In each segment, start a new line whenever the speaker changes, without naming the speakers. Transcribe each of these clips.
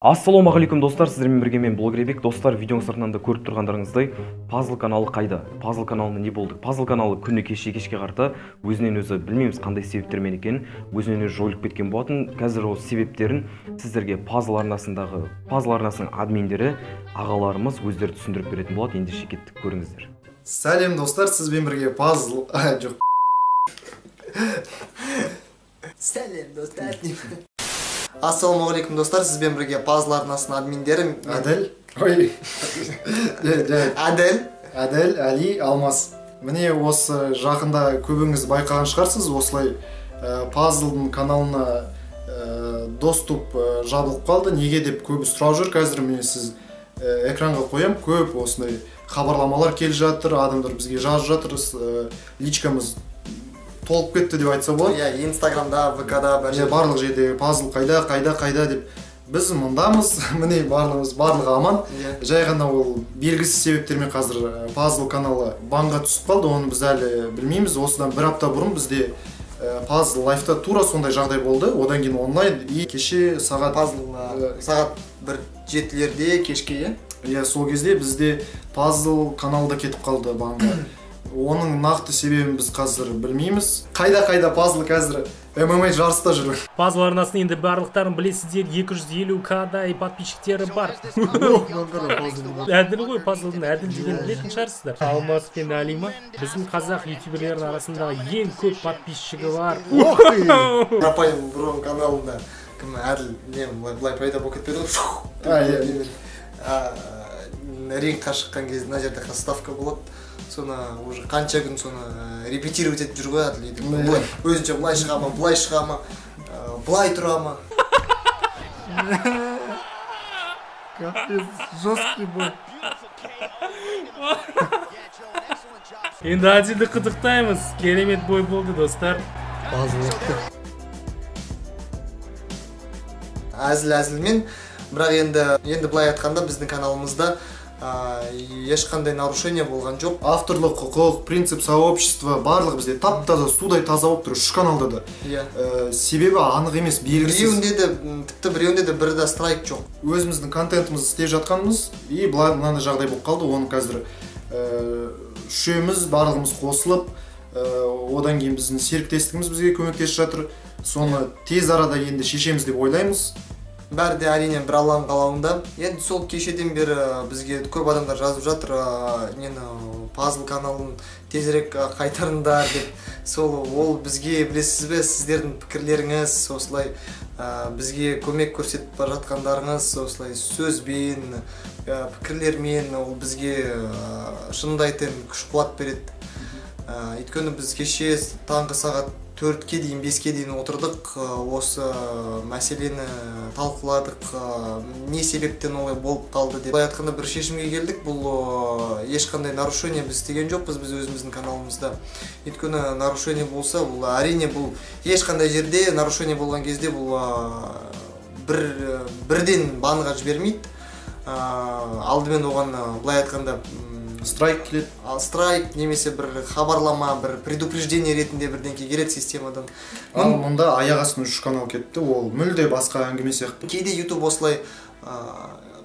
Ассалаумағалейкум достар, сіздермен бірге мен блогербек. Достар, видеоның сыртынан да көріп тұрғандарыңыздай, Puzzle каналы қайда? Puzzle каналында не болды? Puzzle каналы күні кешке қарта өзінен өзі білмейміз қандай себептермен екенін, өзінен өзі жойылып кеткен болатын. Қазір ол себептерін сіздерге Puzzle арнасының админдері, ағаларымыз өздері түсіндіріп беретін болады. Ендеше кеттік, көріңіздер.
Сәлем достар, сізбен бірге Puzzle жоқ.
Сәлем достар. Ассалаумағалейкум достар, сізбен бірге Puzzle арнасының админдері
Әділ, Әли, Алмас. Міне осы жақында көбіңіз байқаған шығарсыз, осылай Puzzle'дың каналына доступ жабылып қалды. Неге деп көбі сұрап жүр. Қазір міне сіз экранға қоям, көп осындай хабарламалар келіп жатыр, адамдар бізге жазып жатыр, личкамыз толып кетті деп айтса болады.
Инстаграмда, ВКда
барлық жерде Puzzle қайда деп. Біз мұндамыз, міне барлығы аман. Жай ғана ол белгісіз себептермен қазір Puzzle каналы банға түсіп қалды, оны біз әлі білмейміз. Осыдан бір апта бұрын бізде Puzzle лайфта тура сондай жағдай болды. Одан кейін онлайн кеше сағат
1:07 кешке.
Сол кезде бізде Puzzle каналда кетіп қалды банға. Оның нақты себебін біз қазір білмейміз. Қайда Puzzle қазір MMA жарыста жүр.
Puzzle арнасының енді барлықтарын білесіздер, 250K'дай подписчиктері бар. Әділ ғой, Puzzle'дың әділ деген білетін шығарсыздар. Алмас пен Алима біздің қазақ ютуберлердің арасындағы ең көп подписчигі бар.
Рапайым бұрын каналында кім әділ былай пайда болып кетпеді ғой. Рингқа шыққан кезде мына жерде ставка болады. Соны уже қанша күн соны репетировать етіп жүр ғой әділ етіп. Өзінше былай шыға ма, былай шыға ма, былай тұра ма.
Капец, жесткий бой.
Енді Адилді қытықтаймыз. Керемет бой болды, достар.
Әзіл-әзілмен, бірақ енді былай айтқанда біздің каналымызда ешқандай нарушение болған жоқ.
Авторлық құқық, принцип сообщества барлығы бізде тап-таза, судай таза болып тұр, үш каналда да. Себебі анық емес, белгісіз.
Біреуінде де бірде страйк жоқ.
Өзіміздің контентімізді істеп жатқанымыз, мынандай жағдай болып қалды. Оны қазір үшеуміз барлығымыз қосылып, одан кейін біздің серіктестігіміз бізге көмектесіп жатыр. Соны тез арада енді шешеміз деп ойлаймыз.
Бәрі де әрине бір Алланың қалауында. Енді сол кешеден бері бізге көп адамдар жазып жатыр, Puzzle каналын тезірек қайтарыңдар деп. Ол бізге білесіз бе, сіздердің пікірлеріңіз, осылай бізге көмек көрсетіп бара жатқандарыңыз, осылай сөзбен, пікірлермен ол бізге шынымды айтайын күш-қуат береді. Өйткені біз кеше таңғы сағат 4-ке дейін, 5-ке дейін отырдық, осы мәселені талқыладық, не себептен олай болып қалды деп. Былай айтқанда бір шешімге келдік, бұл ешқандай нарушение біз істеген жоқпыз біз өзіміздің каналымызда. Өйткені нарушение болса, бұл әрине бұл ешқандай жерде нарушение болған кезде бұл бірден банға жібермейді. Алдымен оған былай айтқанда
страйк келеді.
Страйк немесе бір хабарлама, бір предупреждение ретінде бірденке келеді системадан.
Мұнда аяқ астынан үш канал кетті, ол мүлде басқа әңгіме сияқты.
Кейде YouTube осылай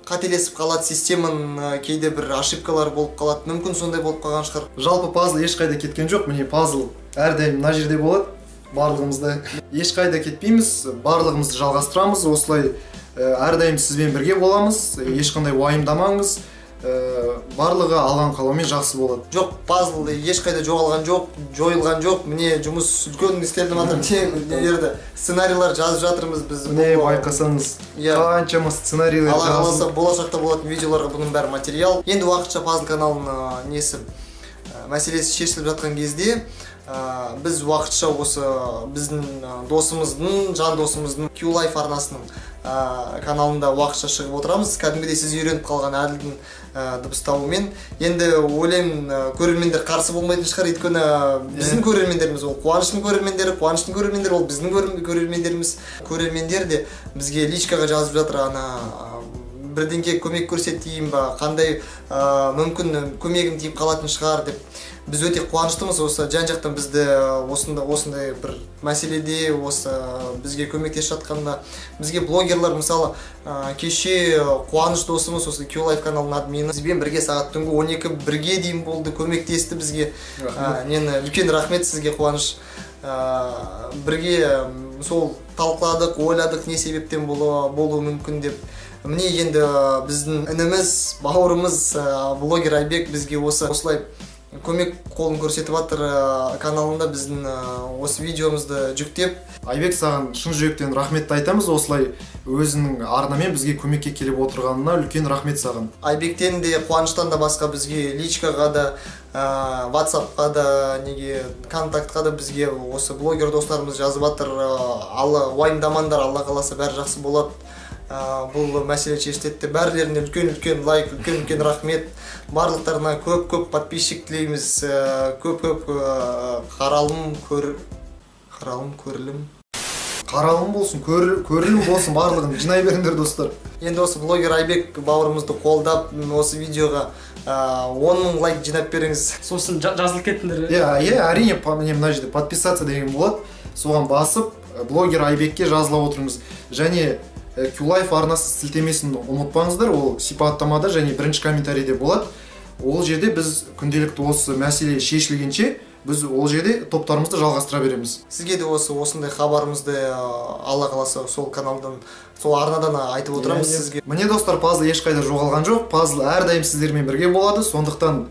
қателесіп қалады, системаның кейде бір ошибкалар болып қалады. Мүмкін сондай болып қалған шығар.
Жалпы Puzzle ешқайда кеткен жоқ. Міне Puzzle әрдайым мына жерде болады. Барлығымызда ешқайда кетпейміз, барлығымызды жалғастырамыз. Осылай әрдайым сізбен бірге боламыз. Ешқандай уайымдамаңыз. Барлығы алған қалаумен жақсы болады.
Жоқ, Puzzle ешқайда жоғалған жоқ, жойылған жоқ. Міне жұмыс үлкен істеліп жатыр. Сценарийлар жазып жатырмыз біз.
Міне байқасаңыз, қаншама сценарийлар жазып.
Алла қаласа болашақта болатын видеоларға бұның бәрі материал. Енді уақытша Puzzle каналының мәселесі шешіліп жатқан кезде біз уақытша осы біздің досымыздың, жан досымыздың Q-Life арнасының каналында уақытша шығып отырамыз. Кәдімгідей сіз үйреніп қалған әділдің дыбыстауымен. Енді ойлаймын, көрермендер қарсы болмайтын шығар, өйткені біздің көрермендеріміз ол қуаныштың көрермендері ол біздің көрермендеріміз. Көрермендер де бізге личкаға жазып жатыр, бірдеңке көмек көрсетейін ба, қандай мүмкін көмегім тиіп қалатын шығар деп біз өте қуаныштымыз. Осы жан-жақтан бізді осындай бір мәселеде осы бізге көмектесіп жатқанда. Бізге блогерлар мысалы кеше Қуаныш досымыз осы Q-Life каналының админі бізбен бірге сағат түнгі 12-1-ге дейін болды, көмектесті бізге. Үлкен рахмет сізге, Қуаныш. Бірге сол талқыладық, ойладық, не себептен болуы мүмкін деп. Міне енді біздің ініміз, бауырымыз блогер Айбек бізге осылай көмек қолын көрсетіп жатыр каналында біздің осы видеомызды жүктеп.
Айбек, саған шын жүректен рахметті айтамыз, осылай өзінің арнамен бізге көмекке келіп отырғанына үлкен рахмет саған.
Айбектен де, Қуаныштан да басқа бізге личкаға да, WhatsAppқа да, контактқа да бізге осы блогер достарымыз жазып жатыр. Уайымдамаңдар, Алла қаласа бәрі жақсы болады. Бұл мәселе шешіледі. Бәрілеріне үлкен лайк, үлкен рахмет. Барлықтарына көп подписчик тілейміз. Көп қаралым, көрілім.
Қаралым болсын, көрілім болсын, барлығын жинай беріңдер достар.
Енді осы блогер Айбек бауырымызды қолдап, осы видеоға 10 000 лайк жинап беріңіз.
Сосын жазылып кеттіңдер.
Әрине, мына жерде подписаться деген болады. Соған басып, блогер Айбекке жазыла отырыңыз. Және Q-Life арнасы сілтемесін ұмытпаңыздар, ол сипаттамада және бірінші комментарийде болады. Ол жерде біз күнделікті осы мәселе шешілгенше, біз ол жерде топтарымызды жалғастыра береміз.
Сізге де осындай хабарымызды Алла қаласа сол каналдан, сол арнадан айтып отырамыз сізге.
Міне достар, пазл ешқайда жоғалған жоқ. Пазл әрдайым сіздермен бірге болады. Сондықтан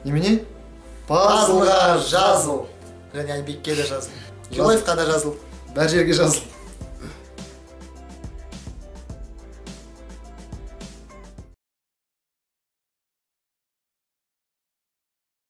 немене?
Пазлға жазыл. Және Айбекке де жазыл. Q-Life'қа да жазыл.
Бәр жерге жазыл.